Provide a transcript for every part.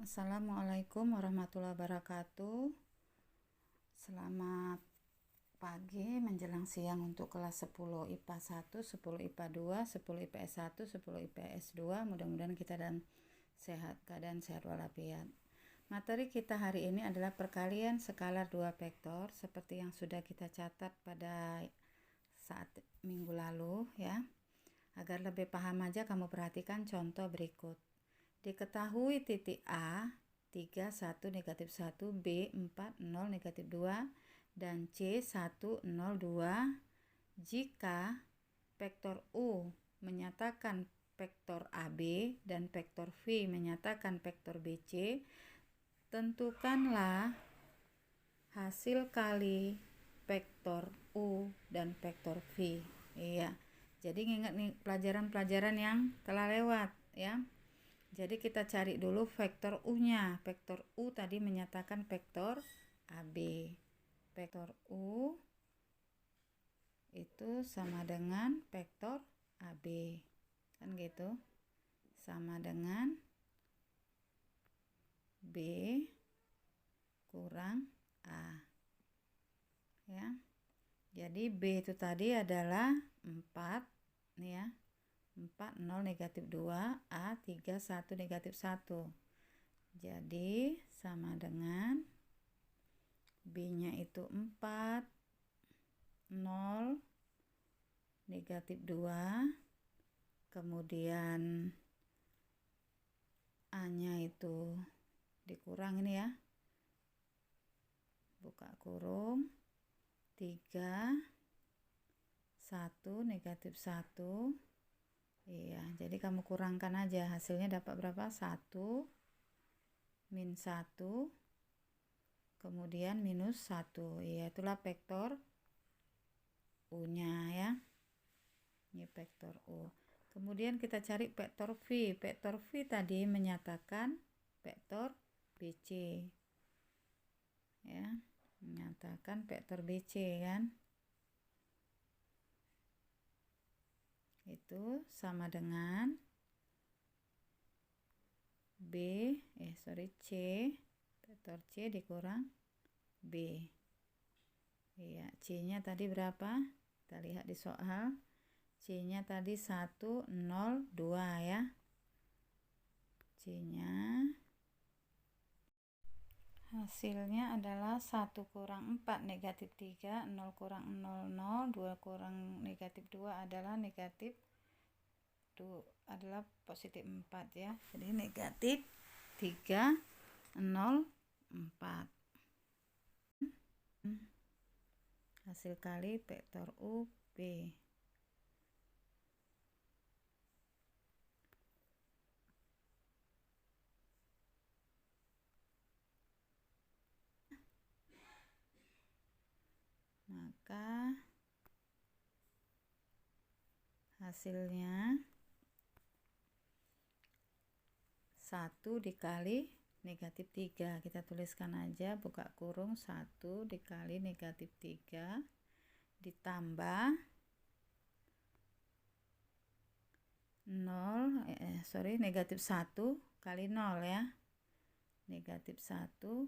Assalamualaikum warahmatullahi wabarakatuh. Selamat pagi menjelang siang untuk kelas 10 IPA 1, 10 IPA 2, 10 IPS 1, 10 IPS 2. Mudah-mudahan kita keadaan sehat walafiat. Materi kita hari ini adalah perkalian skalar 2 vektor seperti yang sudah kita catat pada saat minggu lalu ya. Agar lebih paham aja kamu perhatikan contoh berikut. Diketahui titik A 3, 1, negatif 1, B 4, 0, negatif 2, dan C 1, 0, 2 jika vektor U menyatakan vektor AB dan vektor V menyatakan vektor BC, tentukanlah hasil kali vektor U dan vektor V. Iya, jadi ingat nih pelajaran-pelajaran yang telah lewat ya. Jadi kita cari dulu vektor U-nya. Vektor U tadi menyatakan vektor AB. Vektor U itu sama dengan vektor AB. Kan gitu. Sama dengan B kurang A. Ya. Jadi B itu tadi adalah 4 nih ya. 4, 0, negatif 2, A, 3, 1, negatif 1. Jadi sama dengan B-nya itu 4, 0, negatif 2, kemudian A-nya itu dikurang ini ya, buka kurung, 3, 1, negatif 1. Iya, jadi kamu kurangkan aja, hasilnya dapat berapa? 1, min 1, kemudian minus 1. Iya, itulah vektor U-nya ya. Ini vektor U. Kemudian kita cari vektor V. Vektor V tadi menyatakan vektor BC. Ya, menyatakan vektor BC kan. Itu sama dengan C, vektor C dikurang B. Iya, C-nya tadi berapa? Kita lihat di soal. C-nya tadi 1, 0, 2 ya. C-nya hasilnya adalah 1 kurang 4 negatif 3, 0 kurang 0, 0, 2 kurang negatif 2 adalah negatif 2, adalah positif 4 ya. Jadi negatif 3, 0, 4. Hasil kali vektor U, B. Maka hasilnya 1 dikali negatif 3. Kita tuliskan aja, buka kurung, 1 dikali negatif 3 ditambah 0, negatif 1 kali 0 ya. Negatif 1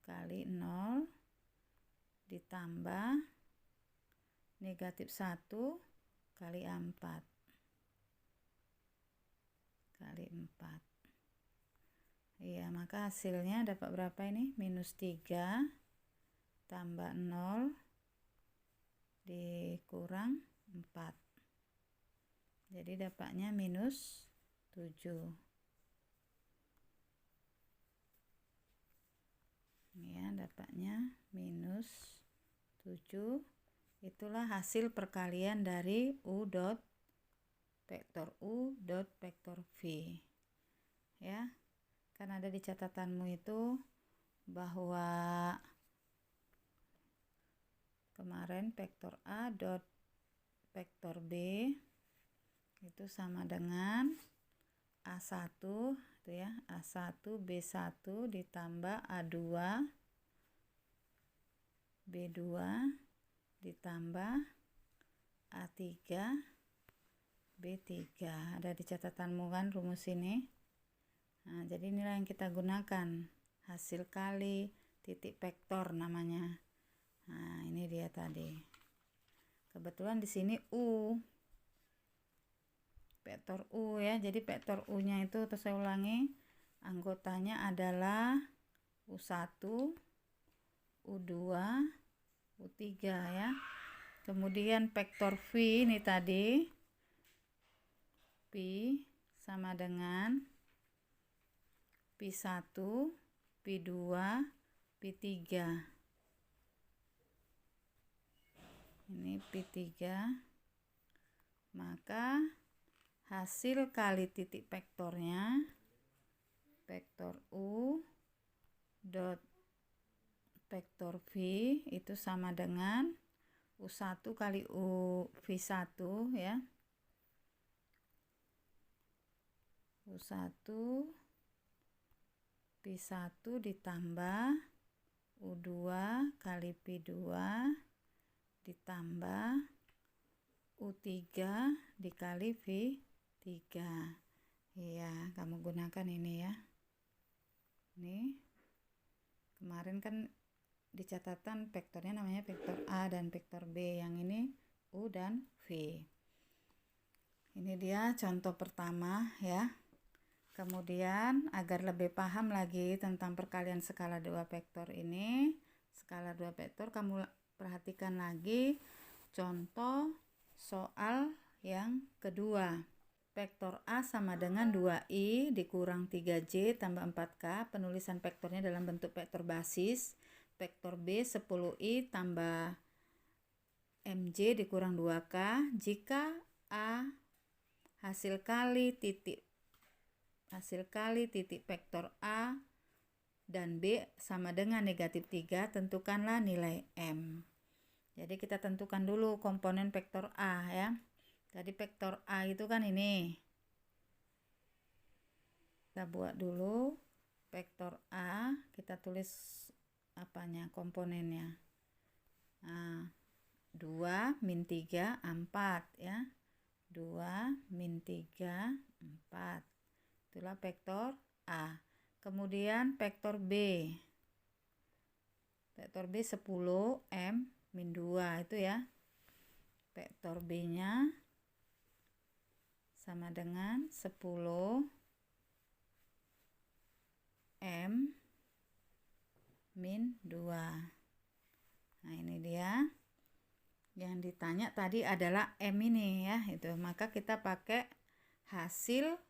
kali 0 ditambah negatif 1 kali 4 kali 4. Iya, maka hasilnya dapat berapa ini? Minus 3 tambah 0 dikurang 4. Jadi dapatnya minus 7. Ya, dapatnya minus 7. Itulah hasil perkalian dari vektor U dot vektor V. Ya, kan ada di catatanmu itu bahwa kemarin vektor A dot vektor B itu sama dengan A1 itu ya, A1 B1 ditambah A2 B2 ditambah A3 B3. Ada di catatanmu kan rumus ini. Nah, jadi inilah yang kita gunakan, hasil kali titik vektor namanya. Nah, ini dia tadi. Kebetulan di sini U, vektor U ya. Jadi vektor U-nya itu, terus saya ulangi, anggotanya adalah U1, U2, U3 ya. Kemudian vektor V ini tadi, V sama dengan P1, P2, P3. Ini P3. Maka hasil kali titik vektornya, vektor U dot vektor V itu sama dengan U1 kali V1 ya. U1 P1 ditambah U2 kali P2 ditambah U3 dikali V3. Iya, kamu gunakan ini ya. Ini kemarin kan di catatan vektornya namanya vektor A dan vektor B, yang ini U dan V. Ini dia contoh pertama ya. Kemudian agar lebih paham lagi tentang perkalian skala 2 vektor ini, skala 2 vektor, kamu perhatikan lagi contoh soal yang kedua. Vektor A sama dengan 2i dikurang 3j tambah 4k. Penulisan vektornya dalam bentuk vektor basis. Vektor B 10i tambah mj dikurang 2k. Jika A hasil kali titik vektor A dan B sama dengan negatif 3, tentukanlah nilai M. Jadi kita tentukan dulu komponen vektor A ya. Tadi vektor A itu kan ini. Kita buat dulu vektor A, kita tulis apanya, komponennya. Nah, 2 min 3 4 ya. 2 min 3 4. Itulah vektor A. Kemudian vektor B. Vektor B 10 M min 2 itu ya. Vektor B-nya sama dengan 10 M min 2. Nah, ini dia. Yang ditanya tadi adalah M ini ya, itu. Maka kita pakai hasil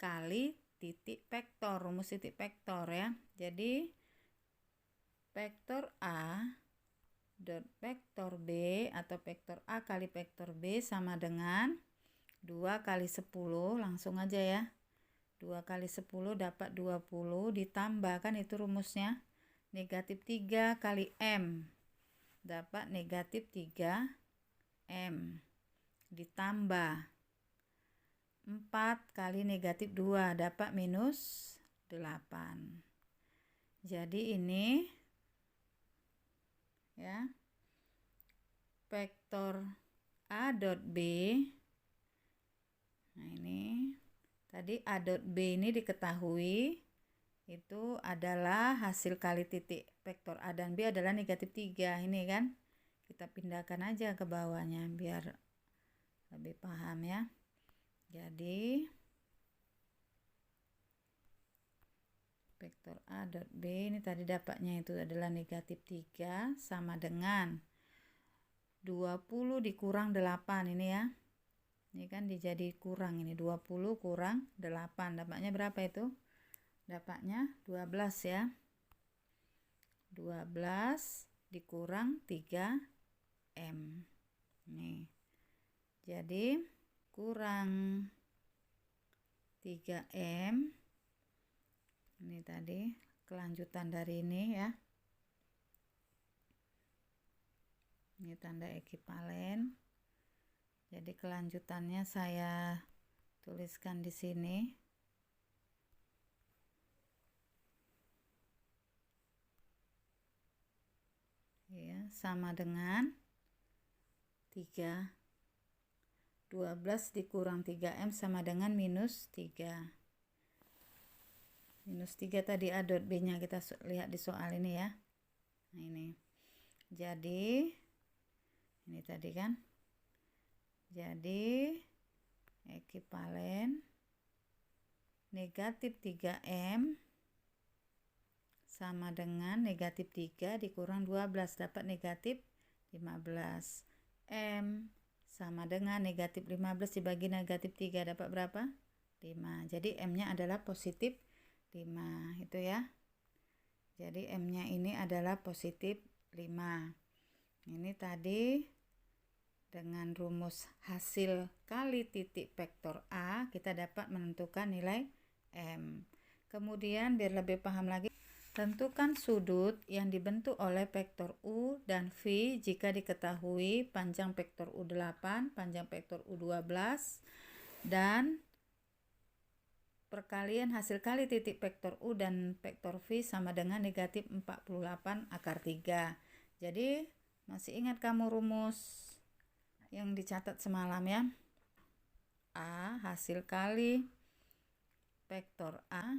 kali titik vektor, rumus titik vektor ya. Jadi vektor A dot vektor B atau vektor A kali vektor B sama dengan 2 kali 10, langsung aja ya. 2 kali 10 dapat 20, ditambah kan itu rumusnya. Negatif 3 kali M dapat negatif 3 M. Ditambah 4 kali negatif 2 dapat minus 8. Jadi ini ya, vektor A dot B. Nah, ini tadi A dot B ini diketahui itu adalah hasil kali titik vektor A dan B adalah negatif 3. Ini kan kita pindahkan aja ke bawahnya biar lebih paham ya. Jadi vektor A dot B ini tadi dapatnya itu adalah negatif 3 sama dengan 20 dikurang 8 ini ya. Ini kan dijadi kurang, ini 20 kurang 8. Dapatnya berapa itu? Dapatnya 12 ya. 12 dikurang 3 M. Nih. Jadi kurang 3 M. Ini tadi kelanjutan dari ini ya. Ini tanda ekivalen. Jadi kelanjutannya saya tuliskan di sini. Ya, sama dengan 3. 12 dikurang 3M sama dengan minus 3. Minus 3 tadi A dot B-nya kita lihat di soal ini ya. Nah ini. Jadi ini tadi kan. Jadi ekivalen negatif 3M sama dengan negatif 3 dikurang 12, dapat negatif 15. M sama dengan negatif 15 dibagi negatif 3, dapat berapa? 5. Jadi M-nya adalah positif 5, itu ya. Jadi M-nya ini adalah positif 5. Ini tadi dengan rumus hasil kali titik vektor A, kita dapat menentukan nilai M. Kemudian biar lebih paham lagi, tentukan sudut yang dibentuk oleh vektor U dan V jika diketahui panjang vektor U8, panjang vektor U12, dan perkalian hasil kali titik vektor U dan vektor V sama dengan negatif 48 akar 3. Jadi masih ingat kamu rumus yang dicatat semalam ya? A hasil kali vektor A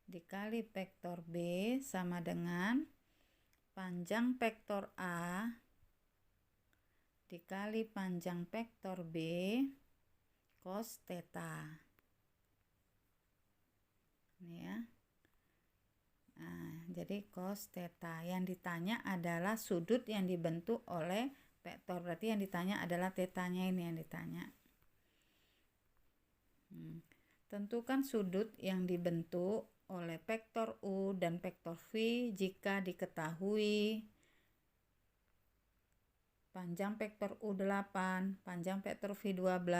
dikali vektor B sama dengan panjang vektor A dikali panjang vektor B cos theta. Ini ya. Nah, jadi cos theta. Yang ditanya adalah sudut yang dibentuk oleh vektor. Berarti yang ditanya adalah tetanya, ini yang ditanya. Tentukan sudut yang dibentuk oleh vektor U dan vektor V jika diketahui panjang vektor U8, panjang vektor V12,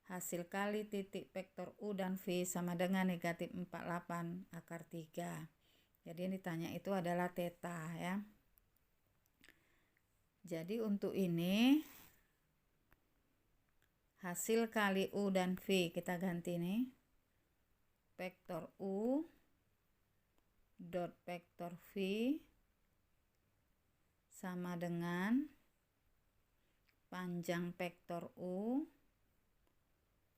hasil kali titik vektor U dan V sama dengan negatif 48 akar 3. Jadi yang ditanya itu adalah theta ya. Jadi untuk ini hasil kali U dan V kita ganti nih. Vektor U dot vektor V sama dengan panjang vektor U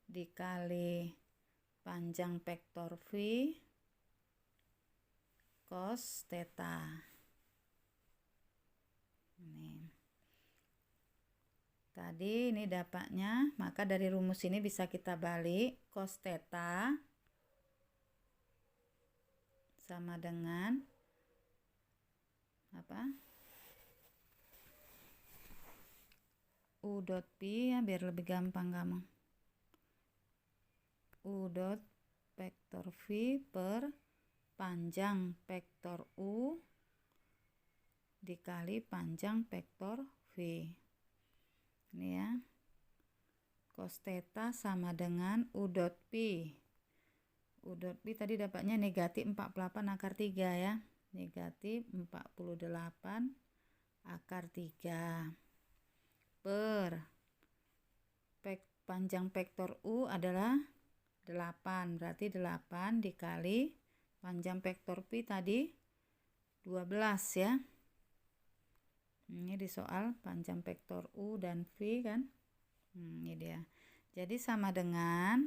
dikali panjang vektor V cos theta. Ini. Tadi ini dapatnya, maka dari rumus ini bisa kita balik. Cos theta sama dengan apa? U dot P ya, biar lebih gampang kamu. U dot vektor V per panjang vektor U dikali panjang vektor V. Ini ya. Cos theta sama dengan U dot P. U dot P tadi dapatnya negatif 48 akar 3 ya. Negatif 48 akar 3 per panjang vektor U adalah 8. Berarti 8 dikali panjang vektor P tadi 12 ya. Ini di soal panjang vektor U dan V kan. Ini dia. Jadi sama dengan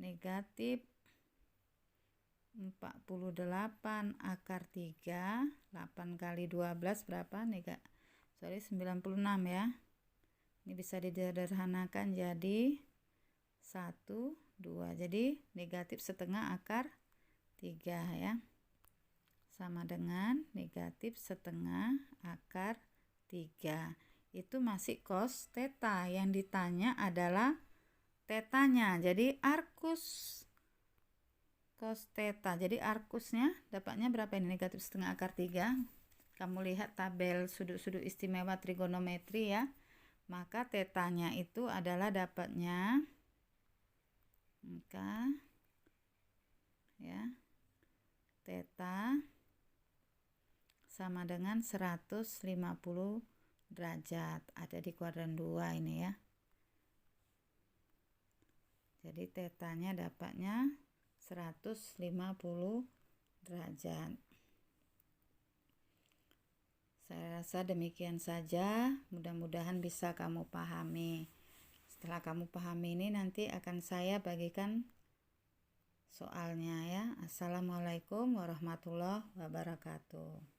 negatif 48 akar 3, 8 kali 12 berapa? 96 ya. Ini bisa disederhanakan jadi 1, 2. Jadi negatif setengah akar 3 ya. Sama dengan negatif setengah akar 3. Itu masih cos theta. Yang ditanya adalah tetanya. Jadi arcus cos theta. Jadi arcusnya dapatnya berapa ini? Negatif setengah akar 3. Kamu lihat tabel sudut-sudut istimewa trigonometri ya. Maka tetanya itu adalah dapatnya maka ya theta sama dengan 150 derajat. Ada di kuadran 2 ini ya. Jadi tetanya dapatnya 150 derajat. Saya rasa demikian saja. Mudah-mudahan bisa kamu pahami. Setelah kamu pahami ini, nanti akan saya bagikan soalnya ya. Assalamualaikum warahmatullahi wabarakatuh.